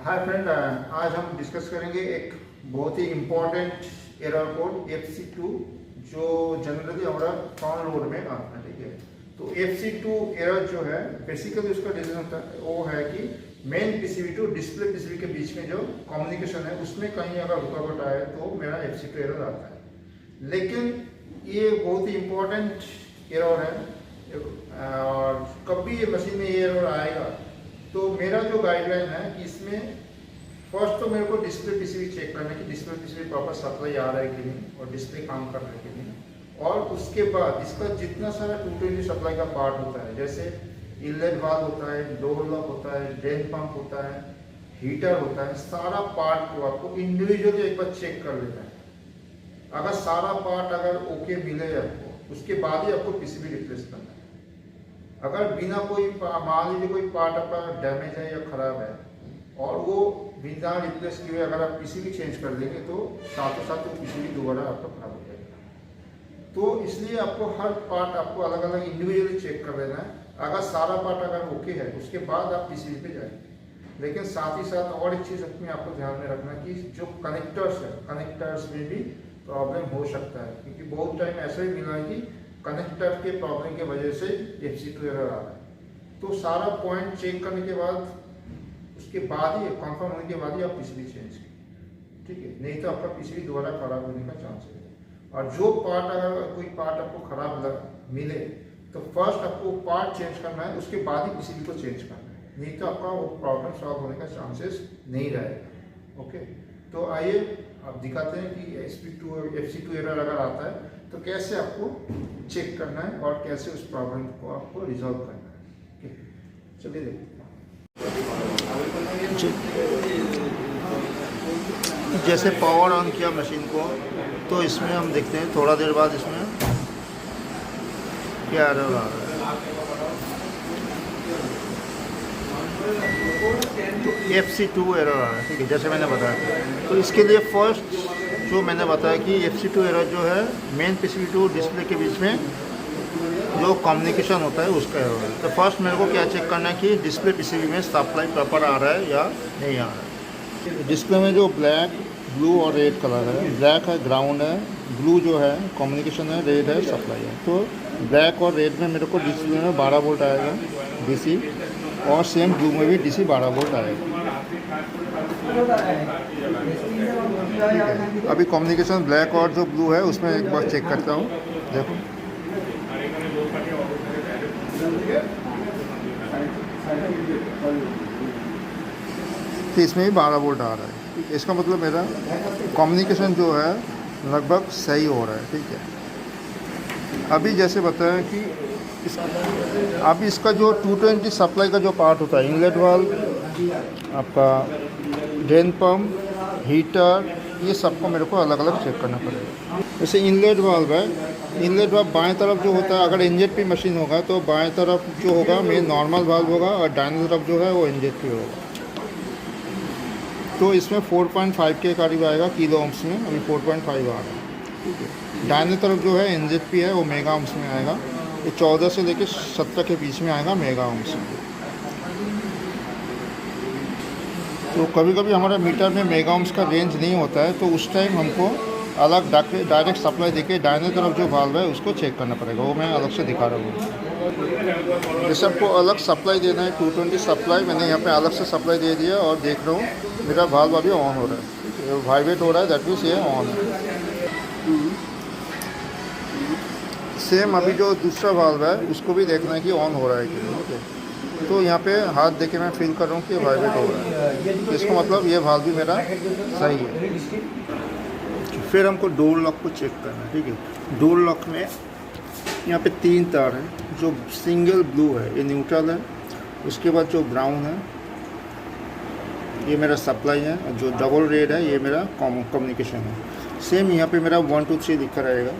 Hi friend, आज हम discuss करेंगे एक बहुत ही इम्पोर्टेंट एरर कोड FC2 जो जनरली हमारा फ्रंट लोड में आता है। ठीक है, तो FC2 एरर जो है बेसिकली उसका रीजन होता है वो है कि main PCB to display PCB के बीच में जो कम्युनिकेशन है उसमें कहीं अगर रुकावट आए तो मेरा FC2 एरर आता है। लेकिन ये बहुत ही इम्पोर्टेंट एरर है और कभी ये मशीन में ये एरर आएगा तो मेरा जो गाइडलाइन है कि इसमें फर्स्ट तो मेरे को डिस्प्ले पीसीबी चेक करना है कि डिस्प्ले पीसीबी प्रॉपर सप्लाई आ रहा है कि नहीं और डिस्प्ले काम कर रहा है कि नहीं। और उसके बाद इसका जितना सारा 220 सप्लाई का पार्ट होता है, जैसे इनलेट वाल्व होता है, डोर लॉक होता है, ड्रेन पंप होता है, हीटर होता है, सारा पार्ट को आपको इंडिविजुअली एक बार चेक कर लेना है। अगर सारा पार्ट अगर ओके मिले आपको, उसके बाद ही आपको पीसीबी रिप्लेस करना है। अगर बिना कोई मान लीजिए कोई पार्ट आपका डैमेज है या ख़राब है और वो बिना रिप्लेस किए हुए अगर आप पीसीबी चेंज कर देंगे तो साथों साथ वो पीसीबी दोबारा आपका खराब हो जाएगा। तो इसलिए आपको हर पार्ट आपको अलग अलग इंडिविजुअली चेक कर लेना है। अगर सारा पार्ट अगर ओके है उसके बाद आप पीसीबी पे जाएंगे। लेकिन साथ ही साथ और एक चीज़ अपने आपको ध्यान में रखना कि जो कनेक्टर्स है, कनेक्टर्स में भी प्रॉब्लम हो सकता है, क्योंकि बहुत टाइम ऐसा ही मिला है कि कनेक्टर के प्रॉब्लम के वजह से FC2 एरर आ रहा है। तो सारा पॉइंट चेक करने के बाद उसके बाद ही कंफर्म होने के बाद ही आप पीसीबी चेंज कीजिए। ठीक है, नहीं तो आपका पीसीबी दोबारा खराब होने का चांस है। और जो पार्ट अगर कोई पार्ट आपको खराब मिले तो फर्स्ट आपको पार्ट चेंज करना है, उसके बाद ही पीसीबी को चेंज करना है, नहीं तो आपका वो प्रॉब्लम सॉल्व होने का चांसेस नहीं रहेगा। ओके, तो आइए आप दिखाते हैं कि FC2 एरर अगर आता है तो कैसे आपको चेक करना है और कैसे उस प्रॉब्लम को आपको रिजॉल्व करना है। चलिए देखते हैं। जैसे पावर ऑन किया मशीन को तो इसमें हम देखते हैं थोड़ा देर बाद इसमें क्या एरर आ रहा है। तो FC2 एरर आ रहा है। ठीक है, जैसे मैंने बताया, तो इसके लिए फर्स्ट जो मैंने बताया कि FC2 एरर जो है मेन पीसीबी टू डिस्प्ले के बीच में जो कम्युनिकेशन होता है उसका एरर है। तो फर्स्ट मेरे को क्या चेक करना है कि डिस्प्ले पीसीबी में सप्लाई प्रॉपर आ रहा है या नहीं आ रहा है। डिस्प्ले में जो ब्लैक, ब्लू और रेड कलर है, ब्लैक है ग्राउंड है, ब्लू जो है कम्युनिकेशन है, रेड है सप्लाई है। तो ब्लैक और रेड में मेरे को डिस्प्ले में 12 वोल्ट आएगा DC, और सेम ब्लू में भी DC 12 वोल्ट आएगा। अभी कम्युनिकेशन ब्लैक और जो ब्लू है उसमें एक बार चेक करता हूँ। देखो, तो इसमें भी 12 वोल्ट आ रहा है। इसका मतलब मेरा कम्युनिकेशन जो है लगभग सही हो रहा है। ठीक है, अभी जैसे बताया कि अभी इसका जो 220 सप्लाई का जो पार्ट होता है, इनलेट वाल्व, आपका ड्रेन पंप, हीटर, ये सबको मेरे को अलग अलग चेक करना पड़ेगा। जैसे इनलेट वाल्व है, इनलेट वाल्व बाएं तरफ जो होता है, अगर NZP मशीन होगा तो बाएं तरफ जो होगा मेन नॉर्मल वाल्व होगा और दाहिने तरफ जो है वो NZP होगा। तो इसमें 4.5 के करीब आएगा किलो ओम्स में, अभी 4.5 आ रहा है। ठीक है, दाहिने तरफ जो है NZP है वो मेगा ओम्स में आएगा। ये 14 से लेकर 70 के बीच में आएगा मेगा ओम्स में। तो कभी कभी हमारे मीटर में मेगा ओम्स का रेंज नहीं होता है, तो उस टाइम हमको अलग डायरेक्ट सप्लाई देके दाहिने तरफ जो वाल्व है उसको चेक करना पड़ेगा। वो मैं अलग से दिखा रहा हूँ। जैसे आपको अलग सप्लाई देना है, 220 सप्लाई मैंने यहाँ पे अलग से सप्लाई दे दिया और देख रहा हूँ मेरा वाल्व अभी ऑन हो रहा है, वाइब्रेट हो रहा है, दैट मीन्स ये ऑन है। सेम अभी जो दूसरा वाल्व है उसको भी देखना है कि ऑन हो रहा है कि नहीं। ओके, तो यहाँ पे हाथ देके मैं फील कर रहा हूँ कि वाइब्रेट हो रहा है, इसका मतलब ये वाल्व भी मेरा सही है। फिर हमको डोर लॉक को चेक करना है। ठीक है, डोर लॉक में यहाँ पे 3 तार है, जो सिंगल ब्लू है ये न्यूट्रल है, उसके बाद जो ब्राउन है ये मेरा सप्लाई है, और जो डबल रेड है ये मेरा कम्युनिकेशन है। सेम यहाँ पे मेरा 1 2 3 लिखा रहेगा।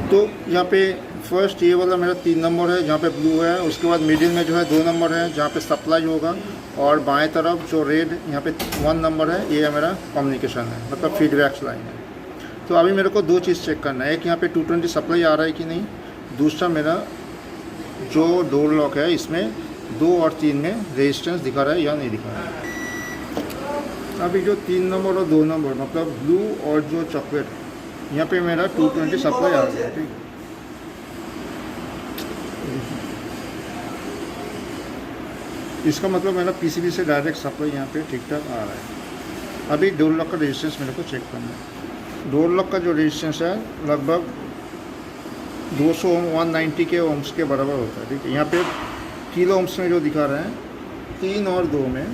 तो यहाँ पे फर्स्ट ये वाला मेरा 3 नंबर है जहाँ पे ब्लू है, उसके बाद मिडिल में जो है 2 नंबर है जहाँ पे सप्लाई होगा, और बाएं तरफ जो रेड यहाँ पे 1 नंबर है ये मेरा कम्युनिकेशन है, मतलब फीडबैक लाइन है। तो अभी मेरे को दो चीज़ चेक करना है, एक यहाँ पे 220 सप्लाई आ रहा है कि नहीं, दूसरा मेरा जो डोर लॉक है इसमें 2 और 3 में रेजिस्टेंस दिखा रहा है या नहीं दिखा रहा है। अभी जो 3 नंबर और 2 नंबर मतलब ब्लू और जो चॉकलेट, यहाँ पे मेरा 220 सप्लाई आ रहा है, ठीक। इसका मतलब मेरा पीसीबी से डायरेक्ट सप्लाई यहाँ पे ठीक ठाक आ रहा है। अभी डोर लॉक का रेजिस्टेंस मेरे को चेक करना है। डोर लॉक का जो रेजिस्टेंस है लगभग 200 ओम 190 के ओम्स के बराबर होता है, ठीक है। यहाँ पे किलो ओम्स में जो दिखा रहे हैं 3 और 2 में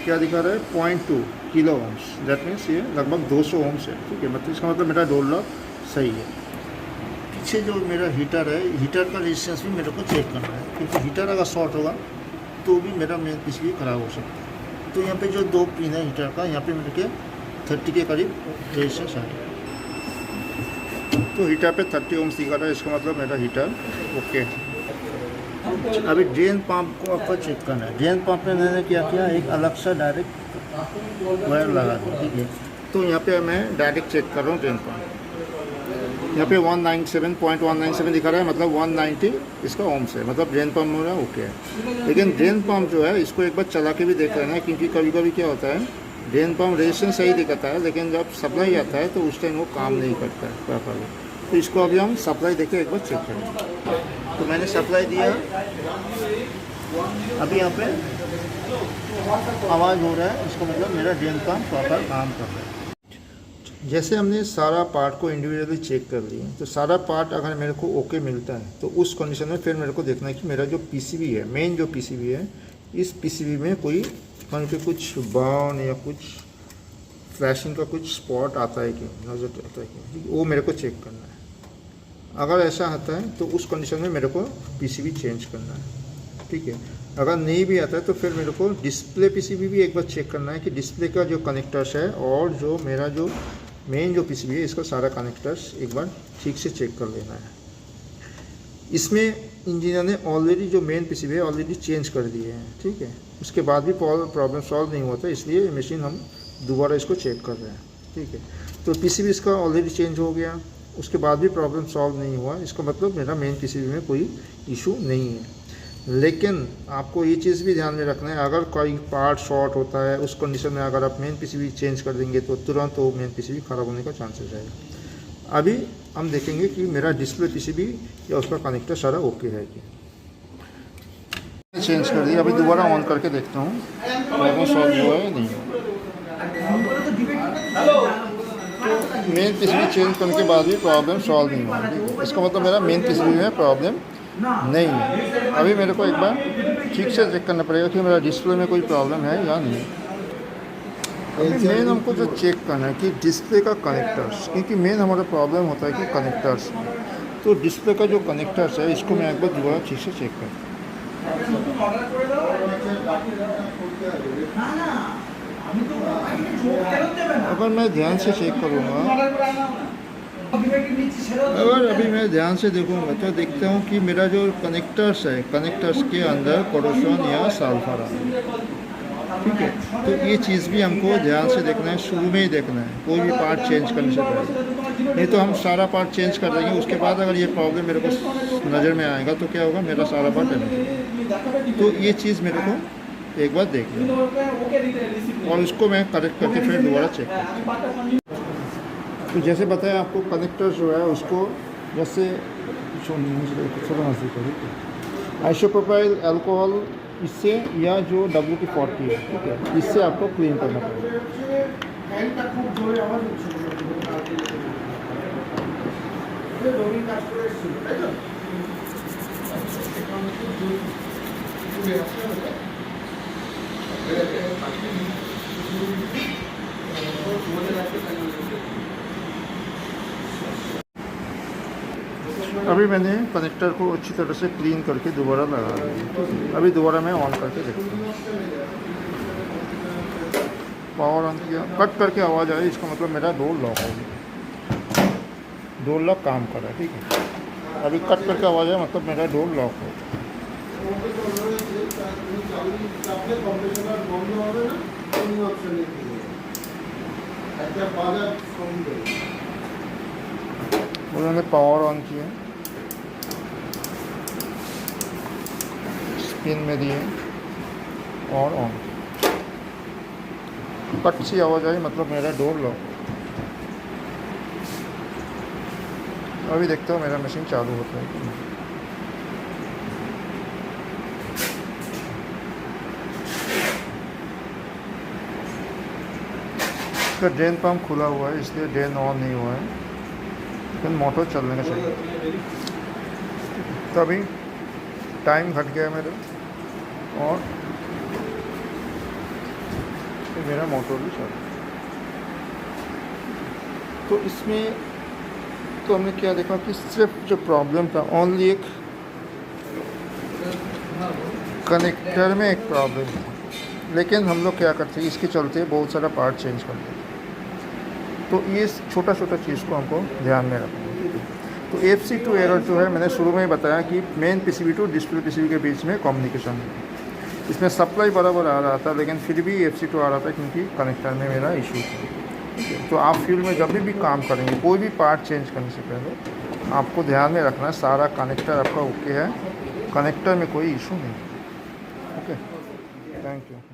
क्या दिखा रहा है 0.2 किलो ओम्स, दैट मीन्स ये लगभग 200 ओम्स है, ठीक है। मतलब इसका मतलब मेरा डोर लॉक सही है। पीछे जो मेरा हीटर है, हीटर का रेजिस्टेंस भी मेरे को चेक करना है, क्योंकि हीटर अगर शॉर्ट होगा तो भी मेरा मेन पीसीबी ख़राब हो सकता है। तो यहाँ पे जो 2 पिन है हीटर का, यहाँ पे मेरे के 30 के करीब रेजिस्टेंस है। तो हीटर पे 30 ओम्स दिखा रहा है, इसका मतलब मेरा हीटर ओके। अभी ड्रेन पंप को आपको चेक करना है। ड्रेन पंप में मैंने क्या किया, एक अलग सा डायरेक्ट वायर लगा दिया, ठीक है। तो यहाँ पे मैं डायरेक्ट चेक कर रहा हूँ ड्रेन पंप। यहाँ पे 197.197 दिखा रहा है, मतलब 190 इसका ओम्स है, मतलब ड्रेन पंप मेरा ओके है। लेकिन ड्रेन पंप जो है इसको एक बार चला के भी देख लेना है, क्योंकि कभी कभी क्या होता है ड्रेन पंप रेजिस्टेंस सही दिखाता है, लेकिन जब सप्लाई आता है तो उस टाइम वो काम नहीं करता है प्रॉपर्ली। तो इसको अभी हम सप्लाई देके एक बार चेक करेंगे। तो मैंने सप्लाई दिया, अभी यहाँ पे आवाज़ हो रहा है, इसको मतलब मेरा ड्रेन पंप प्रॉपर काम कर रहा है। जैसे हमने सारा पार्ट को इंडिविजुअली चेक कर लिया, तो सारा पार्ट अगर मेरे को ओके मिलता है तो उस कंडीशन में फिर मेरे को देखना है कि मेरा जो पीसीबी है, मेन जो पीसीबी है, इस पीसीबी में कोई कहीं पे कुछ बर्न या कुछ फ्लैशिंग का कुछ स्पॉट आता है कि नजर आता है कि, वो मेरे को चेक करना है। अगर ऐसा आता है तो उस कंडीशन में मेरे को पीसीबी चेंज करना है, ठीक है। अगर नहीं भी आता है तो फिर मेरे को डिस्प्ले पीसीबी भी एक बार चेक करना है कि डिस्प्ले का जो कनेक्टर्स है और जो मेरा जो मेन जो पीसीबी है इसका सारा कनेक्टर्स एक बार ठीक से चेक कर लेना है। इसमें इंजीनियर ने ऑलरेडी जो मेन पीसीबी है ऑलरेडी चेंज कर दिए हैं, ठीक है। उसके बाद भी प्रॉब्लम सॉल्व नहीं होता, इसलिए ये मशीन हम दोबारा इसको चेक कर रहे हैं, ठीक है। तो पीसीबी इसका ऑलरेडी चेंज हो गया, उसके बाद भी प्रॉब्लम सॉल्व नहीं हुआ, इसका मतलब मेरा मेन पीसीबी में कोई इशू नहीं है। लेकिन आपको ये चीज़ भी ध्यान में रखना है, अगर कोई पार्ट शॉर्ट होता है उस कंडीशन में अगर आप मेन पीसीबी चेंज कर देंगे तो तुरंत वो मेन पीसीबी ख़राब होने का चांसेस है। अभी हम देखेंगे कि मेरा डिस्प्ले पीसीबी या उसका कनेक्टर सारा ओके है कि चेंज कर दिया। अभी दोबारा ऑन करके देखता हूँ प्रॉब्लम सॉल्व हुआ है नहीं हुआ। मेन पीसीबी चेंज करने के बाद भी प्रॉब्लम सॉल्व नहीं हुआ, इसका मतलब मेरा मेन पीसीबी में प्रॉब्लम नहीं है। अभी मेरे को एक बार ठीक से चेक करना पड़ेगा कि मेरा डिस्प्ले में कोई प्रॉब्लम है या नहीं। मेन हमको जो चेक करना है कि डिस्प्ले का कनेक्टर्स, क्योंकि मेन हमारा प्रॉब्लम होता है कि कनेक्टर्स, तो डिस्प्ले का जो कनेक्टर्स है इसको मैं एक बार दोबारा ठीक से चेक करूँ। अगर मैं ध्यान से चेक करूँगा, अगर अभी मैं ध्यान से देखूँगा तो देखता हूँ कि मेरा जो कनेक्टर्स है, कनेक्टर्स के अंदर कोरोशन या सल्फर है, ठीक है। तो ये चीज़ भी हमको ध्यान से देखना है, शुरू में ही देखना है, कोई भी पार्ट चेंज करने से पहले। नहीं तो हम सारा पार्ट चेंज कर देंगे, उसके बाद अगर ये प्रॉब्लम मेरे को नज़र में आएगा तो क्या होगा, मेरा सारा पार्ट डैमेज होगा। तो ये चीज़ मेरे को एक बार देख लें और उसको मैं करेक्ट करके फिर दोबारा चेक करता। तो जैसे बताया आपको, कनेक्टर जो है उसको जैसे आइसोप्रोपाइल अल्कोहल इससे या जो WD-40 है, ठीक है, इससे आपको क्लीन करना पड़ेगा। अभी मैंने कनेक्टर को अच्छी तरह से क्लीन करके दोबारा लगा दिया। अभी दोबारा मैं ऑन करके देखता हूँ। पावर ऑन किया, कट करके आवाज़ आई, इसका मतलब मेरा डोर लॉक हो गया, डोर लॉक काम कर रहा है, ठीक है। अभी कट करके आवाज़ आई, मतलब मेरा डोर लॉक हो गया। उन्होंने पावर ऑन किया, स्पिन में दिए और ऑन। कट सी आवाज़ आई, मतलब मेरा डोर लॉक। अभी देखते हो मेरा मशीन चालू होता है कि नहीं। इसका ड्रेन पंप खुला हुआ है, इसलिए ड्रेन ऑन नहीं हुआ है, लेकिन मोटर चलने का चाहिए। तभी टाइम घट गया मेरा और मेरा मोटर भी चल। तो इसमें तो हमने क्या देखा कि सिर्फ जो प्रॉब्लम था ओनली एक कनेक्टर में एक प्रॉब्लम था, लेकिन हम लोग क्या करते हैं इसके चलते बहुत सारा पार्ट चेंज करते हैं। तो ये छोटा छोटा चीज़ को हमको ध्यान में रखना है। तो FC2 एरर जो है, मैंने शुरू में ही बताया कि main PCB to display PCB के बीच में कम्युनिकेशन है। इसमें सप्लाई बराबर आ रहा था, लेकिन फिर भी FC2 आ रहा था क्योंकि कनेक्टर में मेरा इशू था। तो आप फील्ड में जब भी काम करेंगे, कोई भी पार्ट चेंज करने से पहले आपको ध्यान में रखना है सारा कनेक्टर आपका ओके है, कनेक्टर में कोई इशू नहीं। Okay, thank you.